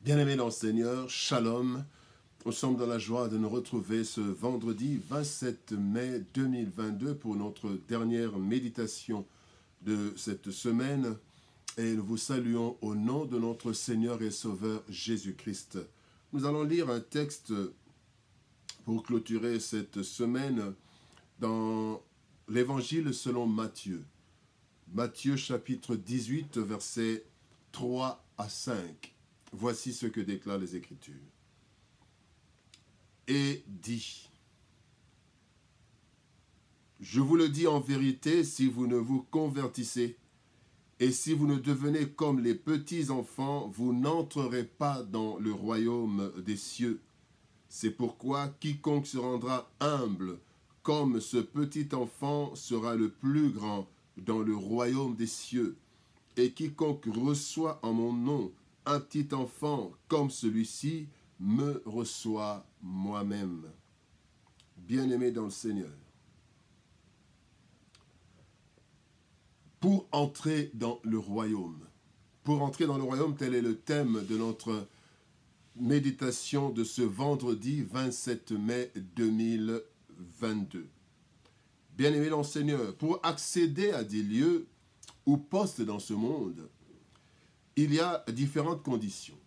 Bien-aimés dans le Seigneur, Shalom. Nous sommes dans la joie de nous retrouver ce vendredi 27 mai 2022 pour notre dernière méditation de cette semaine. Et nous vous saluons au nom de notre Seigneur et Sauveur Jésus-Christ. Nous allons lire un texte pour clôturer cette semaine dans l'Évangile selon Matthieu. Matthieu chapitre 18, versets 3 à 5. Voici ce que déclarent les Écritures. Et dit, je vous le dis en vérité, si vous ne vous convertissez et si vous ne devenez comme les petits enfants, vous n'entrerez pas dans le royaume des cieux. C'est pourquoi quiconque se rendra humble comme ce petit enfant sera le plus grand dans le royaume des cieux. Et quiconque reçoit en mon nom un petit enfant comme celui-ci me reçoit moi-même. Bien-aimé dans le Seigneur, pour entrer dans le royaume, tel est le thème de notre méditation de ce vendredi 27 mai 2022. Bien-aimé dans le Seigneur, pour accéder à des lieux ou postes dans ce monde, il y a différentes conditions.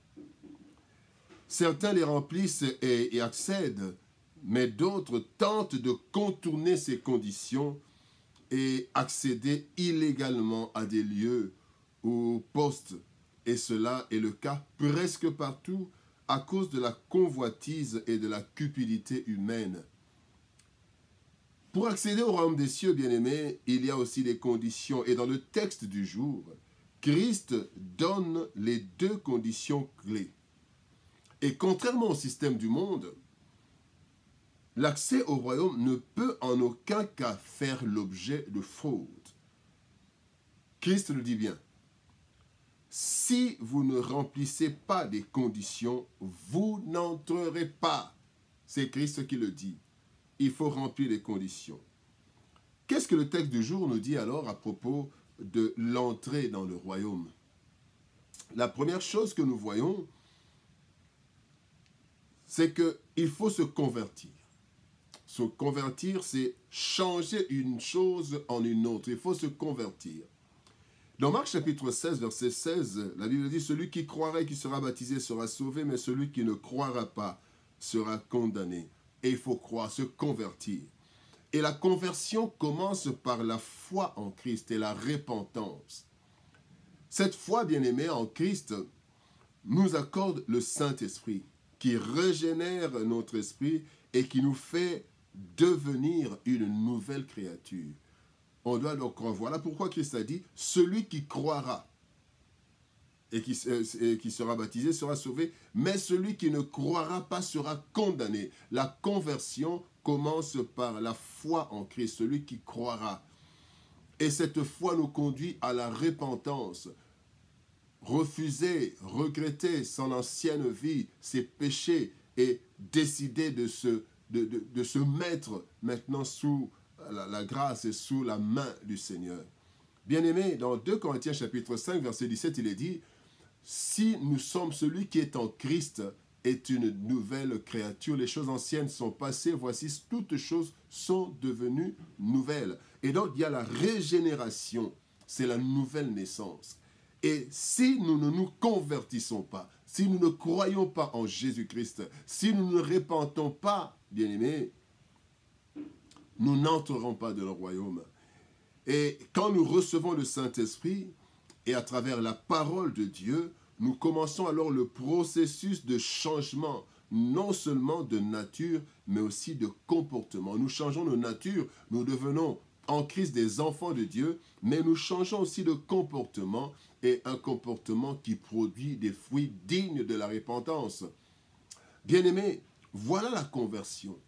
Certains les remplissent et accèdent, mais d'autres tentent de contourner ces conditions et accéder illégalement à des lieux ou postes. Et cela est le cas presque partout à cause de la convoitise et de la cupidité humaine. Pour accéder au royaume des cieux, bien-aimés, il y a aussi des conditions. Et dans le texte du jour, Christ donne les deux conditions clés. Et contrairement au système du monde, l'accès au royaume ne peut en aucun cas faire l'objet de faute. Christ le dit bien. Si vous ne remplissez pas des conditions, vous n'entrerez pas. C'est Christ qui le dit. Il faut remplir les conditions. Qu'est-ce que le texte du jour nous dit alors à propos de l'entrée dans le royaume? La première chose que nous voyons, c'est qu'il faut se convertir. Se convertir, c'est changer une chose en une autre. Il faut se convertir. Dans Marc chapitre 16, verset 16, la Bible dit « Celui qui croira et qui sera baptisé sera sauvé, mais celui qui ne croira pas sera condamné. » Et il faut croire, se convertir. Et la conversion commence par la foi en Christ et la repentance. Cette foi, bien-aimée, en Christ, nous accorde le Saint-Esprit, qui régénère notre esprit et qui nous fait devenir une nouvelle créature. On doit donc croire. Voilà pourquoi Christ a dit, celui qui croira et qui sera baptisé sera sauvé, mais celui qui ne croira pas sera condamné. La conversion commence par la foi en Christ, celui qui croira. Et cette foi nous conduit à la repentance. Refuser, regretter son ancienne vie, ses péchés et décider de se mettre maintenant sous la grâce et sous la main du Seigneur. Bien-aimé, dans 2 Corinthiens chapitre 5, verset 17, il est dit « Si nous sommes celui qui est en Christ est une nouvelle créature, les choses anciennes sont passées, voici toutes choses sont devenues nouvelles. » Et donc il y a la régénération, c'est la nouvelle naissance. Et si nous ne nous convertissons pas, si nous ne croyons pas en Jésus-Christ, si nous ne repentons pas, bien-aimés, nous n'entrerons pas dans le royaume. Et quand nous recevons le Saint-Esprit, et à travers la parole de Dieu, nous commençons alors le processus de changement, non seulement de nature, mais aussi de comportement. Nous changeons de nature, nous devenons en Christ des enfants de Dieu, mais nous changeons aussi de comportement, et un comportement qui produit des fruits dignes de la repentance. Bien-aimés, voilà la conversion.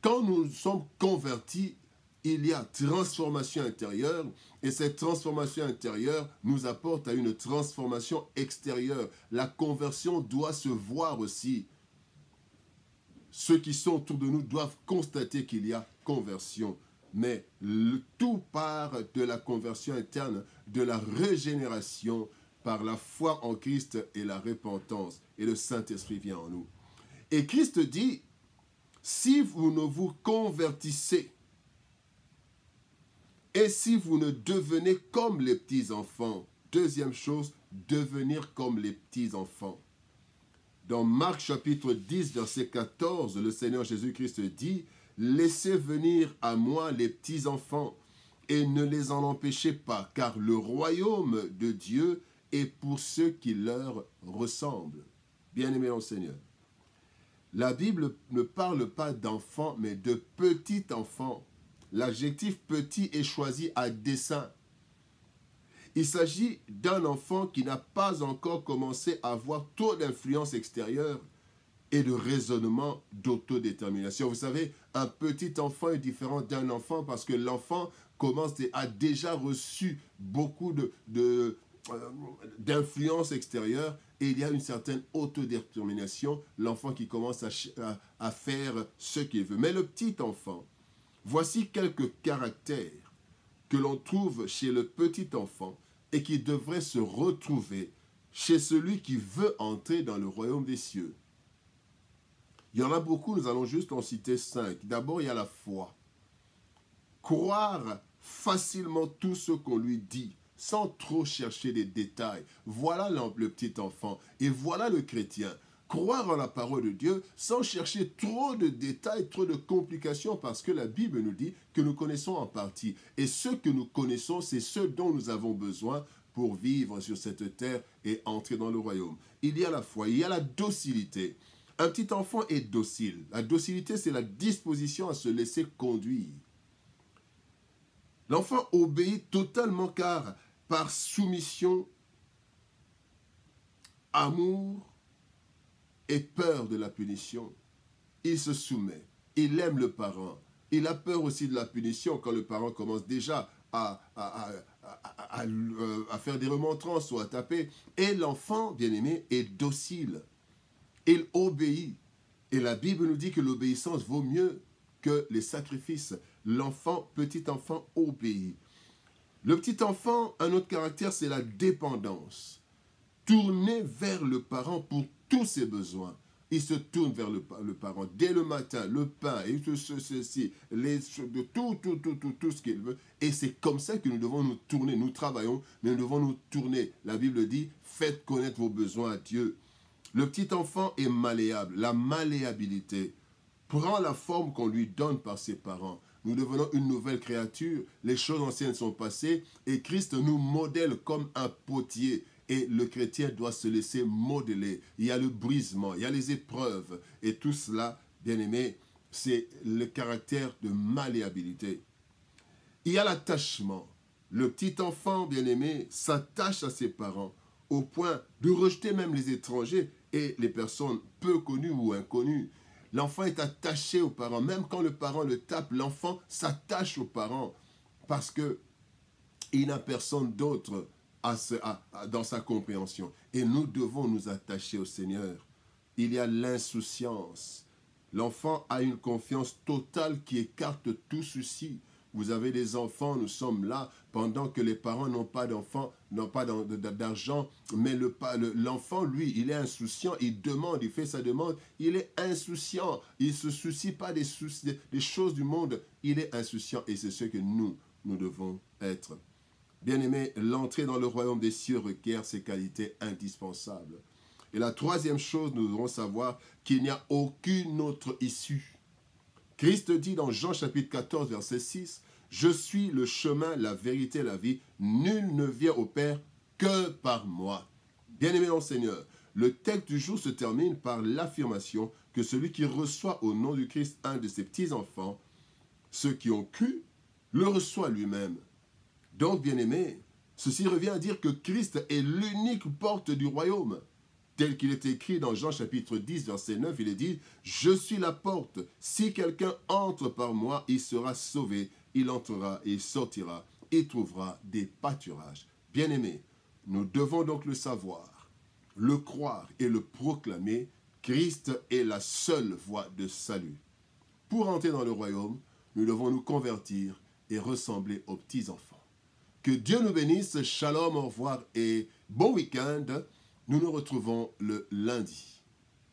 Quand nous sommes convertis, il y a transformation intérieure, et cette transformation intérieure nous apporte à une transformation extérieure. La conversion doit se voir aussi. Ceux qui sont autour de nous doivent constater qu'il y a conversion. Mais tout part de la conversion interne, de la régénération par la foi en Christ et la repentance, et le Saint-Esprit vient en nous. Et Christ dit, si vous ne vous convertissez, et si vous ne devenez comme les petits-enfants, deuxième chose, devenir comme les petits-enfants. Dans Marc chapitre 10, verset 14, le Seigneur Jésus-Christ dit, « Laissez venir à moi les petits-enfants, et ne les en empêchez pas, car le royaume de Dieu est pour ceux qui leur ressemblent. » Bien-aimés dans le Seigneur, la Bible ne parle pas d'enfants, mais de petits enfants. L'adjectif petit est choisi à dessein. Il s'agit d'un enfant qui n'a pas encore commencé à avoir trop d'influence extérieure et de raisonnement d'autodétermination. Vous savez, un petit enfant est différent d'un enfant parce que l'enfant a déjà reçu beaucoup d'influence extérieure et il y a une certaine autodétermination, l'enfant qui commence à faire ce qu'il veut. Mais le petit enfant, voici quelques caractères que l'on trouve chez le petit enfant et qui devraient se retrouver chez celui qui veut entrer dans le royaume des cieux. Il y en a beaucoup, nous allons juste en citer 5. D'abord, il y a la foi. Croire facilement tout ce qu'on lui dit, sans trop chercher des détails. Voilà le petit enfant et voilà le chrétien. Croire en la parole de Dieu sans chercher trop de détails, trop de complications, parce que la Bible nous dit que nous connaissons en partie. Et ce que nous connaissons, c'est ce dont nous avons besoin pour vivre sur cette terre et entrer dans le royaume. Il y a la foi, il y a la docilité. Un petit enfant est docile. La docilité, c'est la disposition à se laisser conduire. L'enfant obéit totalement car par soumission, amour et peur de la punition, il se soumet. Il aime le parent. Il a peur aussi de la punition quand le parent commence déjà à faire des remontrances ou à taper. Et l'enfant, bien-aimé, est docile. Il obéit. Et la Bible nous dit que l'obéissance vaut mieux que les sacrifices. L'enfant, petit enfant, obéit. Le petit enfant, un autre caractère, c'est la dépendance. Tourner vers le parent pour tous ses besoins. Il se tourne vers le parent dès le matin, le pain, et tout ceci, tout ce qu'il veut. Et c'est comme ça que nous devons nous tourner. Nous travaillons, mais nous devons nous tourner. La Bible dit, faites connaître vos besoins à Dieu. Le petit enfant est malléable. La malléabilité prend la forme qu'on lui donne par ses parents. Nous devenons une nouvelle créature. Les choses anciennes sont passées et Christ nous modèle comme un potier. Et le chrétien doit se laisser modeler. Il y a le brisement, il y a les épreuves. Et tout cela, bien aimé, c'est le caractère de malléabilité. Il y a l'attachement. Le petit enfant, bien aimé, s'attache à ses parents au point de rejeter même les étrangers et les personnes peu connues ou inconnues. L'enfant est attaché aux parents. Même quand le parent le tape, l'enfant s'attache aux parents parce qu'il n'a personne d'autre dans sa compréhension. Et nous devons nous attacher au Seigneur. Il y a l'insouciance. L'enfant a une confiance totale qui écarte tout souci. Vous avez des enfants, nous sommes là, pendant que les parents n'ont pas d'enfants, n'ont pas d'argent, mais l'enfant, lui, il est insouciant, il demande, il fait sa demande, il est insouciant, il ne se soucie pas des choses du monde, il est insouciant et c'est ce que nous devons être. Bien-aimé, l'entrée dans le royaume des cieux requiert ces qualités indispensables. Et la troisième chose, nous devons savoir qu'il n'y a aucune autre issue. Christ dit dans Jean chapitre 14, verset 6, « Je suis le chemin, la vérité et la vie. Nul ne vient au Père que par moi. » Bien-aimé dans le Seigneur, le texte du jour se termine par l'affirmation que celui qui reçoit au nom du Christ un de ses petits-enfants, ceux qui ont cru, le reçoit lui-même. Donc, bien-aimé, ceci revient à dire que Christ est l'unique porte du royaume. Tel qu'il est écrit dans Jean chapitre 10, verset 9, il est dit « Je suis la porte. Si quelqu'un entre par moi, il sera sauvé. Il entrera et il sortira. Il trouvera des pâturages. » Bien-aimés, nous devons donc le savoir, le croire et le proclamer. Christ est la seule voie de salut. Pour entrer dans le royaume, nous devons nous convertir et ressembler aux petits-enfants. Que Dieu nous bénisse. Shalom, au revoir et bon week-end. Nous nous retrouvons le lundi.